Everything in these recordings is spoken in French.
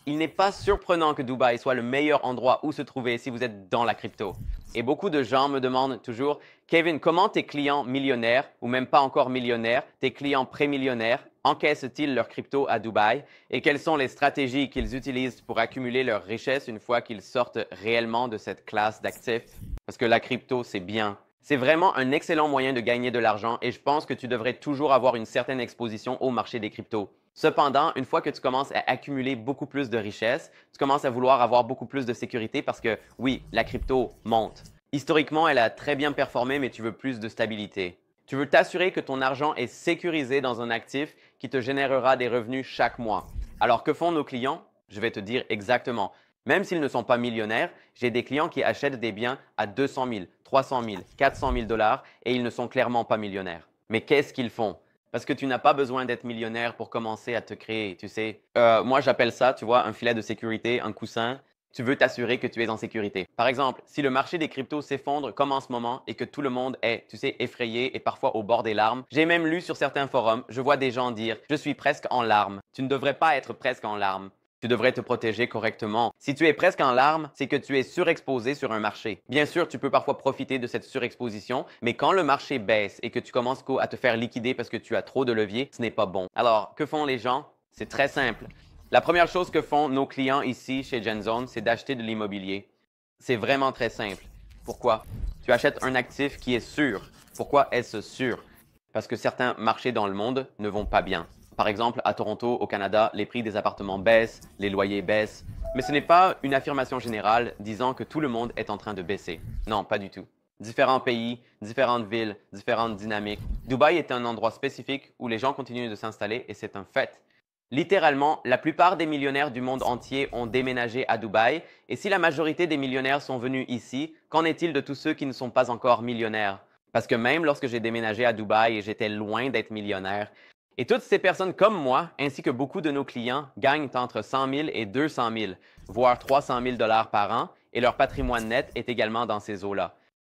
Il n'est pas surprenant que Dubaï soit le meilleur endroit où se trouver si vous êtes dans la crypto. Et beaucoup de gens me demandent toujours, Kevin, comment tes clients millionnaires, ou même pas encore millionnaires, tes clients pré-millionnaires, encaissent-ils leur crypto à Dubaï et quelles sont les stratégies qu'ils utilisent pour accumuler leur richesse une fois qu'ils sortent réellement de cette classe d'actifs? Parce que la crypto, c'est bien. C'est vraiment un excellent moyen de gagner de l'argent et je pense que tu devrais toujours avoir une certaine exposition au marché des cryptos. Cependant, une fois que tu commences à accumuler beaucoup plus de richesses, tu commences à vouloir avoir beaucoup plus de sécurité parce que oui, la crypto monte. Historiquement, elle a très bien performé, mais tu veux plus de stabilité. Tu veux t'assurer que ton argent est sécurisé dans un actif qui te générera des revenus chaque mois. Alors, que font nos clients? Je vais te dire exactement. Même s'ils ne sont pas millionnaires, j'ai des clients qui achètent des biens à 200 000, 300 000, 400 000 dollars et ils ne sont clairement pas millionnaires. Mais qu'est-ce qu'ils font? Parce que tu n'as pas besoin d'être millionnaire pour commencer à te créer, tu sais. Moi, j'appelle ça, tu vois, un filet de sécurité, un coussin. Tu veux t'assurer que tu es en sécurité. Par exemple, si le marché des cryptos s'effondre comme en ce moment et que tout le monde est, tu sais, effrayé et parfois au bord des larmes, j'ai même lu sur certains forums, je vois des gens dire « Je suis presque en larmes ». Tu ne devrais pas être presque en larmes. Tu devrais te protéger correctement. Si tu es presque en larmes, c'est que tu es surexposé sur un marché. Bien sûr, tu peux parfois profiter de cette surexposition, mais quand le marché baisse et que tu commences à te faire liquider parce que tu as trop de levier, ce n'est pas bon. Alors, que font les gens? C'est très simple. La première chose que font nos clients ici chez GenZone, c'est d'acheter de l'immobilier. C'est vraiment très simple. Pourquoi? Tu achètes un actif qui est sûr. Pourquoi est-ce sûr? Parce que certains marchés dans le monde ne vont pas bien. Par exemple, à Toronto, au Canada, les prix des appartements baissent, les loyers baissent. Mais ce n'est pas une affirmation générale disant que tout le monde est en train de baisser. Non, pas du tout. Différents pays, différentes villes, différentes dynamiques. Dubaï est un endroit spécifique où les gens continuent de s'installer et c'est un fait. Littéralement, la plupart des millionnaires du monde entier ont déménagé à Dubaï. Et si la majorité des millionnaires sont venus ici, qu'en est-il de tous ceux qui ne sont pas encore millionnaires? Parce que même lorsque j'ai déménagé à Dubaï, j'étais loin d'être millionnaire. Et toutes ces personnes comme moi, ainsi que beaucoup de nos clients, gagnent entre 100 000 et 200 000, voire 300 000 dollars par an, et leur patrimoine net est également dans ces eaux-là.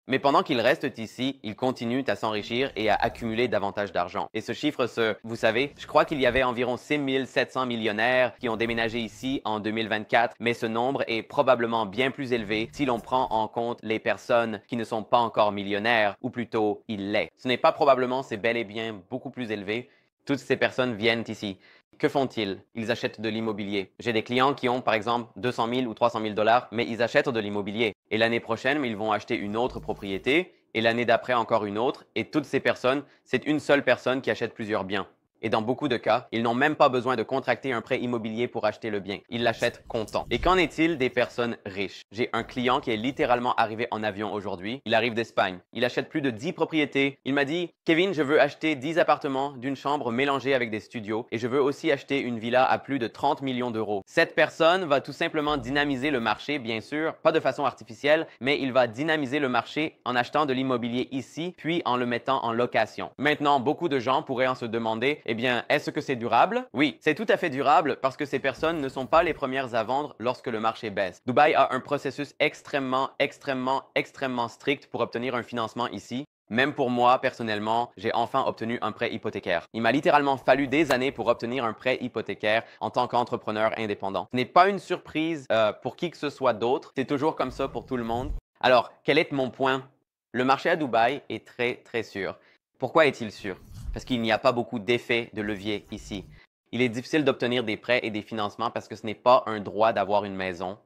Mais pendant qu'ils restent ici, ils continuent à s'enrichir et à accumuler davantage d'argent. Et ce chiffre, vous savez, je crois qu'il y avait environ 6 700 millionnaires qui ont déménagé ici en 2024, mais ce nombre est probablement bien plus élevé si l'on prend en compte les personnes qui ne sont pas encore millionnaires, ou plutôt, il l'est. Ce n'est pas probablement, c'est bel et bien beaucoup plus élevé. Toutes ces personnes viennent ici. Que font-ils? Ils achètent de l'immobilier. J'ai des clients qui ont, par exemple, 200 000 ou 300 000 dollars, mais ils achètent de l'immobilier. Et l'année prochaine, ils vont acheter une autre propriété, et l'année d'après encore une autre. Et toutes ces personnes, c'est une seule personne qui achète plusieurs biens. Et dans beaucoup de cas, ils n'ont même pas besoin de contracter un prêt immobilier pour acheter le bien. Ils l'achètent comptant. Et qu'en est-il des personnes riches? J'ai un client qui est littéralement arrivé en avion aujourd'hui. Il arrive d'Espagne. Il achète plus de 10 propriétés. Il m'a dit, Kevin, je veux acheter 10 appartements d'une chambre mélangée avec des studios et je veux aussi acheter une villa à plus de 30 millions d'euros. Cette personne va tout simplement dynamiser le marché, bien sûr, pas de façon artificielle, mais il va dynamiser le marché en achetant de l'immobilier ici, puis en le mettant en location. Maintenant, beaucoup de gens pourraient en se demander, eh bien, est-ce que c'est durable? Oui, c'est tout à fait durable parce que ces personnes ne sont pas les premières à vendre lorsque le marché baisse. Dubaï a un processus extrêmement strict pour obtenir un financement ici. Même pour moi, personnellement, j'ai enfin obtenu un prêt hypothécaire. Il m'a littéralement fallu des années pour obtenir un prêt hypothécaire en tant qu'entrepreneur indépendant. Ce n'est pas une surprise pour qui que ce soit d'autre. C'est toujours comme ça pour tout le monde. Alors, quel est mon point? Le marché à Dubaï est très sûr. Pourquoi est-il sûr? Parce qu'il n'y a pas beaucoup d'effets de levier ici. Il est difficile d'obtenir des prêts et des financements parce que ce n'est pas un droit d'avoir une maison.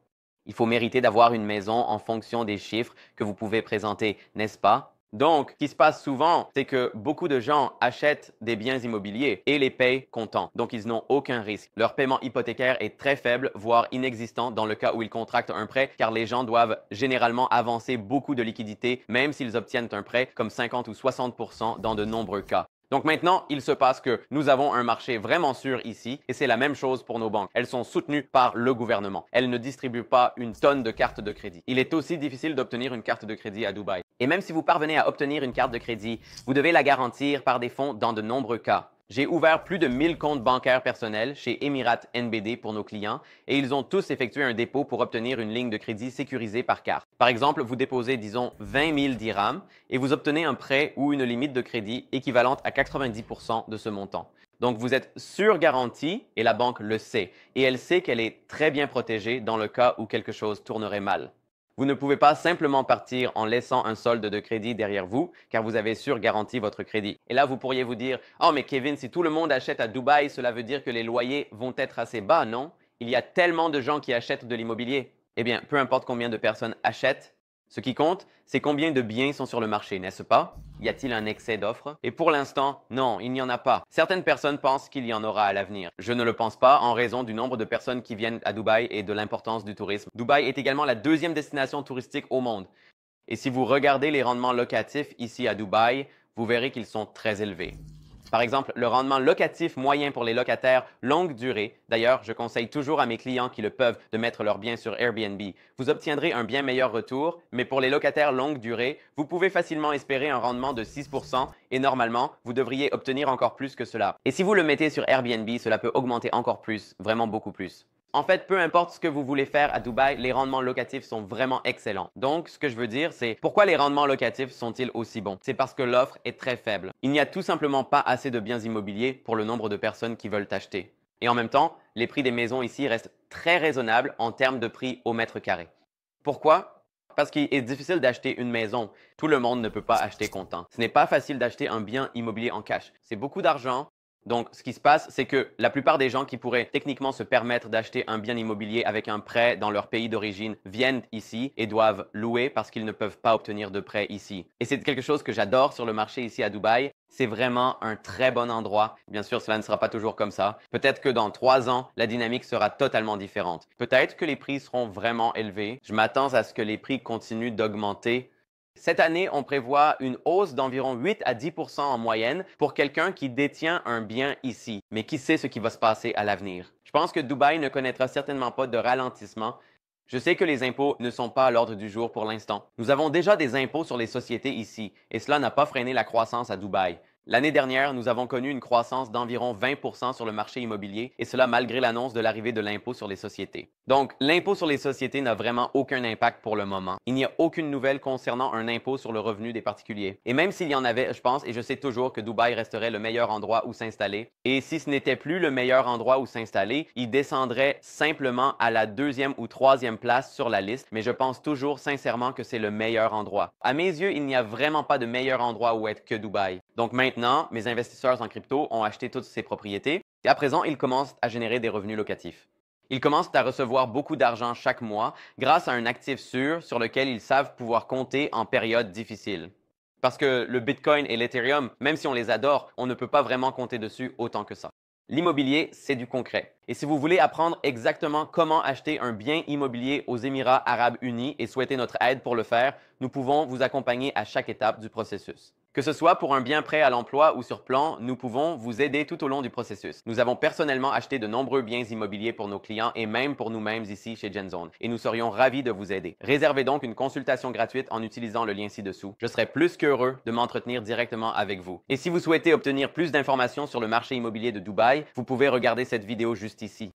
Il faut mériter d'avoir une maison en fonction des chiffres que vous pouvez présenter, n'est-ce pas? Donc, ce qui se passe souvent, c'est que beaucoup de gens achètent des biens immobiliers et les payent comptant. Donc, ils n'ont aucun risque. Leur paiement hypothécaire est très faible, voire inexistant dans le cas où ils contractent un prêt, car les gens doivent généralement avancer beaucoup de liquidités, même s'ils obtiennent un prêt, comme 50 ou 60% dans de nombreux cas. Donc maintenant, il se passe que nous avons un marché vraiment sûr ici et c'est la même chose pour nos banques. Elles sont soutenues par le gouvernement. Elles ne distribuent pas une tonne de cartes de crédit. Il est aussi difficile d'obtenir une carte de crédit à Dubaï. Et même si vous parvenez à obtenir une carte de crédit, vous devez la garantir par des fonds dans de nombreux cas. J'ai ouvert plus de 1000 comptes bancaires personnels chez Emirates NBD pour nos clients et ils ont tous effectué un dépôt pour obtenir une ligne de crédit sécurisée par carte. Par exemple, vous déposez, disons, 20 000 dirhams et vous obtenez un prêt ou une limite de crédit équivalente à 90% de ce montant. Donc, vous êtes sur garantie et la banque le sait. Et elle sait qu'elle est très bien protégée dans le cas où quelque chose tournerait mal. Vous ne pouvez pas simplement partir en laissant un solde de crédit derrière vous, car vous avez surgaranti votre crédit. Et là, vous pourriez vous dire, « Oh, mais Kevin, si tout le monde achète à Dubaï, cela veut dire que les loyers vont être assez bas, non? Il y a tellement de gens qui achètent de l'immobilier. » Eh bien, peu importe combien de personnes achètent, ce qui compte, c'est combien de biens sont sur le marché, n'est-ce pas? Y a-t-il un excès d'offres? Et pour l'instant, non, il n'y en a pas. Certaines personnes pensent qu'il y en aura à l'avenir. Je ne le pense pas en raison du nombre de personnes qui viennent à Dubaï et de l'importance du tourisme. Dubaï est également la deuxième destination touristique au monde. Et si vous regardez les rendements locatifs ici à Dubaï, vous verrez qu'ils sont très élevés. Par exemple, le rendement locatif moyen pour les locataires longue durée, d'ailleurs, je conseille toujours à mes clients qui le peuvent de mettre leurs biens sur Airbnb. Vous obtiendrez un bien meilleur retour, mais pour les locataires longue durée, vous pouvez facilement espérer un rendement de 6% et normalement, vous devriez obtenir encore plus que cela. Et si vous le mettez sur Airbnb, cela peut augmenter encore plus, vraiment beaucoup plus. En fait, peu importe ce que vous voulez faire à Dubaï, les rendements locatifs sont vraiment excellents. Donc, ce que je veux dire, c'est pourquoi les rendements locatifs sont-ils aussi bons? C'est parce que l'offre est très faible. Il n'y a tout simplement pas assez de biens immobiliers pour le nombre de personnes qui veulent acheter. Et en même temps, les prix des maisons ici restent très raisonnables en termes de prix au mètre carré. Pourquoi? Parce qu'il est difficile d'acheter une maison. Tout le monde ne peut pas acheter comptant. Ce n'est pas facile d'acheter un bien immobilier en cash. C'est beaucoup d'argent. Donc, ce qui se passe, c'est que la plupart des gens qui pourraient techniquement se permettre d'acheter un bien immobilier avec un prêt dans leur pays d'origine viennent ici et doivent louer parce qu'ils ne peuvent pas obtenir de prêt ici. Et c'est quelque chose que j'adore sur le marché ici à Dubaï. C'est vraiment un très bon endroit. Bien sûr, cela ne sera pas toujours comme ça. Peut-être que dans 3 ans, la dynamique sera totalement différente. Peut-être que les prix seront vraiment élevés. Je m'attends à ce que les prix continuent d'augmenter. Cette année, on prévoit une hausse d'environ 8 à 10% en moyenne pour quelqu'un qui détient un bien ici. Mais qui sait ce qui va se passer à l'avenir? Je pense que Dubaï ne connaîtra certainement pas de ralentissement. Je sais que les impôts ne sont pas à l'ordre du jour pour l'instant. Nous avons déjà des impôts sur les sociétés ici et cela n'a pas freiné la croissance à Dubaï. L'année dernière, nous avons connu une croissance d'environ 20% sur le marché immobilier et cela malgré l'annonce de l'arrivée de l'impôt sur les sociétés. Donc, l'impôt sur les sociétés n'a vraiment aucun impact pour le moment. Il n'y a aucune nouvelle concernant un impôt sur le revenu des particuliers. Et même s'il y en avait, je pense et je sais toujours que Dubaï resterait le meilleur endroit où s'installer. Et si ce n'était plus le meilleur endroit où s'installer, il descendrait simplement à la 2e ou 3e place sur la liste. Mais je pense toujours sincèrement que c'est le meilleur endroit. À mes yeux, il n'y a vraiment pas de meilleur endroit où être que Dubaï. Donc maintenant, mes investisseurs en crypto ont acheté toutes ces propriétés et à présent, ils commencent à générer des revenus locatifs. Ils commencent à recevoir beaucoup d'argent chaque mois grâce à un actif sûr sur lequel ils savent pouvoir compter en période difficile. Parce que le Bitcoin et l'Ethereum, même si on les adore, on ne peut pas vraiment compter dessus autant que ça. L'immobilier, c'est du concret. Et si vous voulez apprendre exactement comment acheter un bien immobilier aux Émirats arabes unis et souhaitez notre aide pour le faire, nous pouvons vous accompagner à chaque étape du processus. Que ce soit pour un bien prêt à l'emploi ou sur plan, nous pouvons vous aider tout au long du processus. Nous avons personnellement acheté de nombreux biens immobiliers pour nos clients et même pour nous-mêmes ici chez Genzone et nous serions ravis de vous aider. Réservez donc une consultation gratuite en utilisant le lien ci-dessous. Je serai plus qu'heureux de m'entretenir directement avec vous. Et si vous souhaitez obtenir plus d'informations sur le marché immobilier de Dubaï, vous pouvez regarder cette vidéo juste ici.